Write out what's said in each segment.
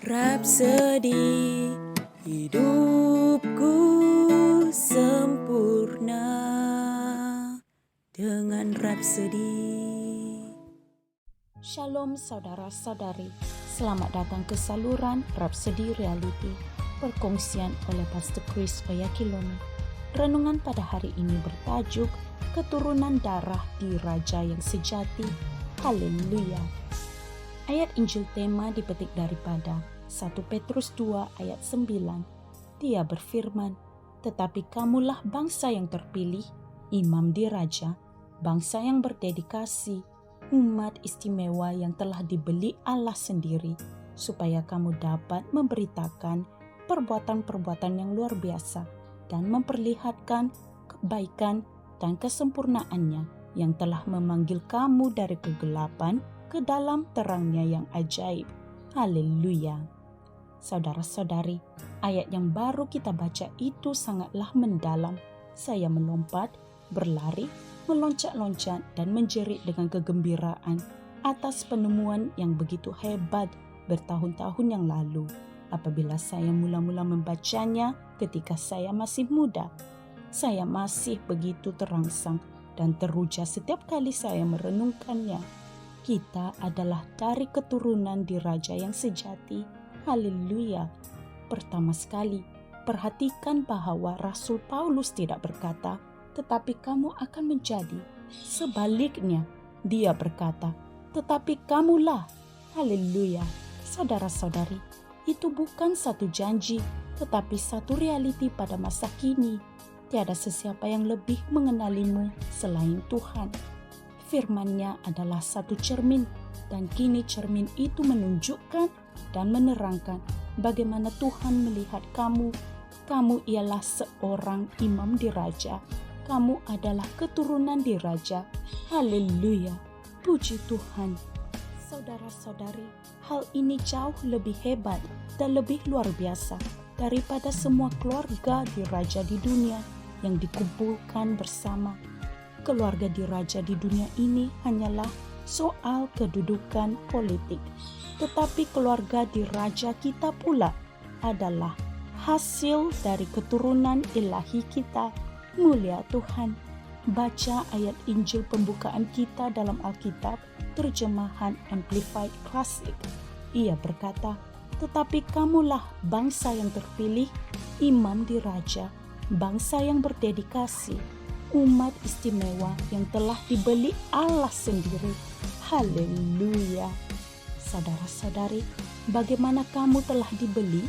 Rapsodi hidupku sempurna dengan Rapsodi. Shalom saudara-saudari, selamat datang ke saluran Rapsodi Reality, perkongsian oleh Pastor Chris Oyakhilome. Renungan pada hari ini bertajuk Keturunan Darah di Raja yang Sejati. Haleluya. Ayat Injil tema dipetik daripada 1 Petrus 2 ayat 9. Dia berfirman, tetapi kamulah bangsa yang terpilih, imam diraja, bangsa yang berdedikasi, umat istimewa yang telah dibeli Allah sendiri, supaya kamu dapat memberitakan perbuatan-perbuatan yang luar biasa dan memperlihatkan kebaikan dan kesempurnaannya yang telah memanggil kamu dari kegelapan ke dalam terangnya yang ajaib. Haleluya. Saudara-saudari, ayat yang baru kita baca itu sangatlah mendalam. Saya melompat, berlari, meloncat-loncat dan menjerit dengan kegembiraan atas penemuan yang begitu hebat bertahun-tahun yang lalu apabila saya mula-mula membacanya ketika saya masih muda. Saya masih begitu terangsang dan teruja setiap kali saya merenungkannya. Kita adalah dari keturunan di Raja yang sejati. Haleluya. Pertama sekali, perhatikan bahwa Rasul Paulus tidak berkata, tetapi kamu akan menjadi. Sebaliknya, dia berkata, tetapi kamulah. Haleluya. Saudara-saudari, itu bukan satu janji, tetapi satu realiti pada masa kini. Tiada sesiapa yang lebih mengenalimu selain Tuhan. Firman-Nya adalah satu cermin, dan kini cermin itu menunjukkan dan menerangkan bagaimana Tuhan melihat kamu. Kamu ialah seorang imam diraja. Kamu adalah keturunan diraja. Haleluya. Puji Tuhan. Saudara-saudari, hal ini jauh lebih hebat dan lebih luar biasa daripada semua keluarga diraja di dunia yang dikumpulkan bersama. Keluarga diraja di dunia ini hanyalah soal kedudukan politik. Tetapi keluarga diraja kita pula adalah hasil dari keturunan ilahi kita. Mulia Tuhan. Baca ayat Injil pembukaan kita dalam Alkitab, terjemahan Amplified Classic. Ia berkata, tetapi kamulah bangsa yang terpilih, imam diraja, bangsa yang berdedikasi, umat istimewa yang telah dibeli Allah sendiri. Haleluya. Saudara-saudari, bagaimana kamu telah dibeli?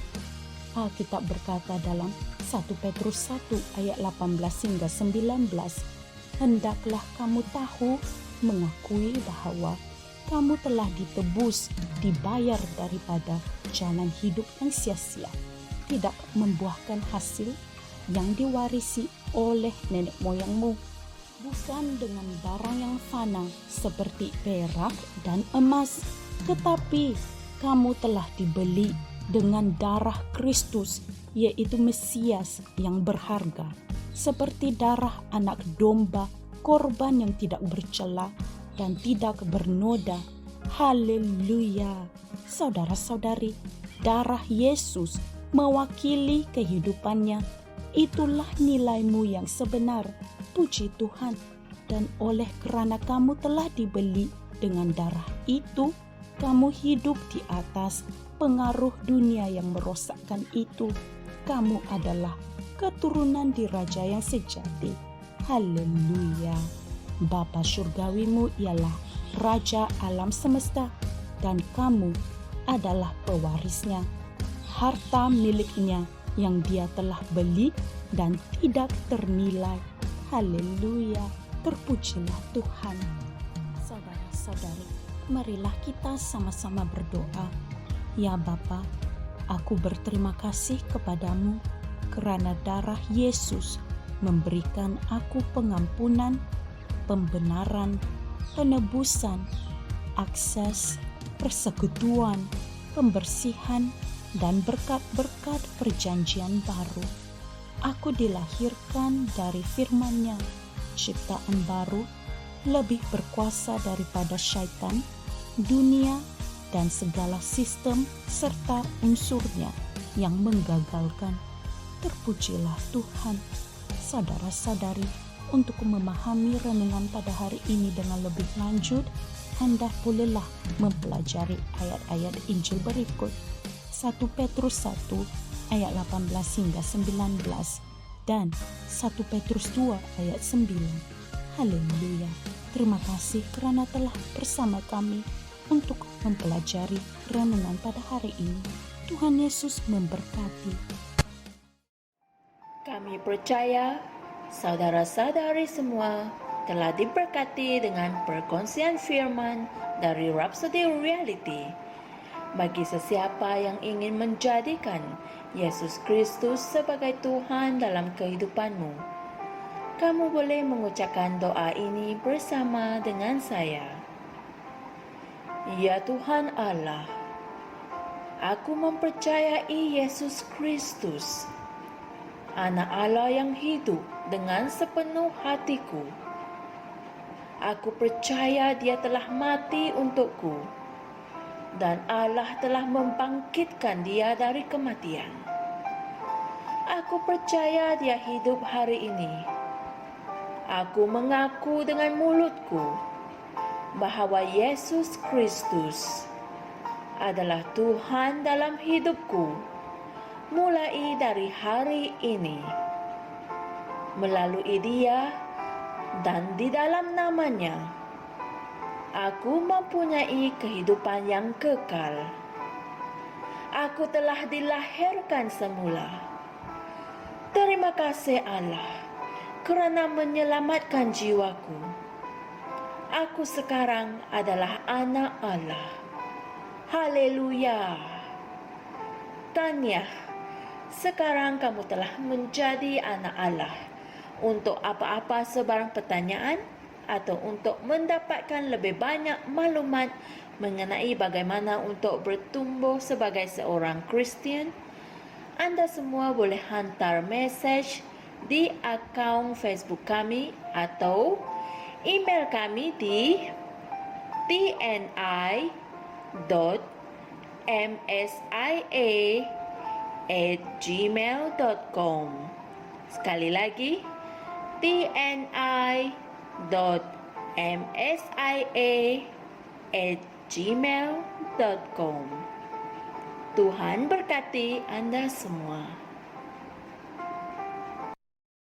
Alkitab berkata dalam 1 Petrus 1 ayat 18 hingga 19, hendaklah kamu tahu, mengakui bahwa kamu telah ditebus, dibayar daripada jalan hidup yang sia-sia, tidak membuahkan hasil yang diwarisi oleh nenek moyangmu, bukan dengan barang yang fana seperti perak dan emas, tetapi kamu telah dibeli dengan darah Kristus, yaitu Mesias yang berharga, seperti darah anak domba, korban yang tidak bercela dan tidak bernoda. Haleluya. Saudara-saudari, darah Yesus mewakili kehidupannya. Itulah nilaimu yang sebenar. Puji Tuhan. Dan oleh kerana kamu telah dibeli dengan darah itu, kamu hidup di atas pengaruh dunia yang merosakkan itu. Kamu adalah keturunan di Raja yang sejati. Haleluya. Bapa surgawimu ialah Raja alam semesta, dan kamu adalah pewarisnya. Harta miliknya yang dia telah beli dan tidak ternilai. Haleluya. Terpujilah Tuhan. Saudara-saudari, marilah kita sama-sama berdoa. Ya Bapa, aku berterima kasih kepadamu kerana darah Yesus memberikan aku pengampunan, pembenaran, penebusan, akses, persekutuan, pembersihan, dan berkat-berkat perjanjian baru. Aku dilahirkan dari firman-Nya, ciptaan baru, lebih berkuasa daripada syaitan, dunia, dan segala sistem serta unsurnya yang menggagalkan. Terpujilah Tuhan. Saudara-saudari, untuk memahami renungan pada hari ini dengan lebih lanjut, Anda bolehlah mempelajari ayat-ayat Injil berikut. 1 Petrus 1 ayat 18 hingga 19 dan 1 Petrus 2 ayat 9. Haleluya. Terima kasih karena telah bersama kami untuk mempelajari renungan pada hari ini. Tuhan Yesus memberkati. Kami percaya saudara-saudari semua telah diberkati dengan perkongsian firman dari Rhapsody Reality. Bagi sesiapa yang ingin menjadikan Yesus Kristus sebagai Tuhan dalam kehidupanmu, kamu boleh mengucapkan doa ini bersama dengan saya. Ya Tuhan Allah, aku mempercayai Yesus Kristus, Anak Allah yang hidup dengan sepenuh hatiku. Aku percaya Dia telah mati untukku, dan Allah telah membangkitkan Dia dari kematian. Aku percaya Dia hidup hari ini. Aku mengaku dengan mulutku bahwa Yesus Kristus adalah Tuhan dalam hidupku mulai dari hari ini. Melalui Dia dan di dalam nama-Nya, aku mempunyai kehidupan yang kekal. Aku telah dilahirkan semula. Terima kasih Allah kerana menyelamatkan jiwaku. Aku sekarang adalah anak Allah. Haleluya. Tanya, sekarang kamu telah menjadi anak Allah. Untuk apa-apa sebarang pertanyaan atau untuk mendapatkan lebih banyak maklumat mengenai bagaimana untuk bertumbuh sebagai seorang Kristian, Anda semua boleh hantar mesej di akaun Facebook kami atau email kami di tni.msia@gmail.com. Sekali lagi, tni.msia@gmail.com. Tuhan berkati Anda semua.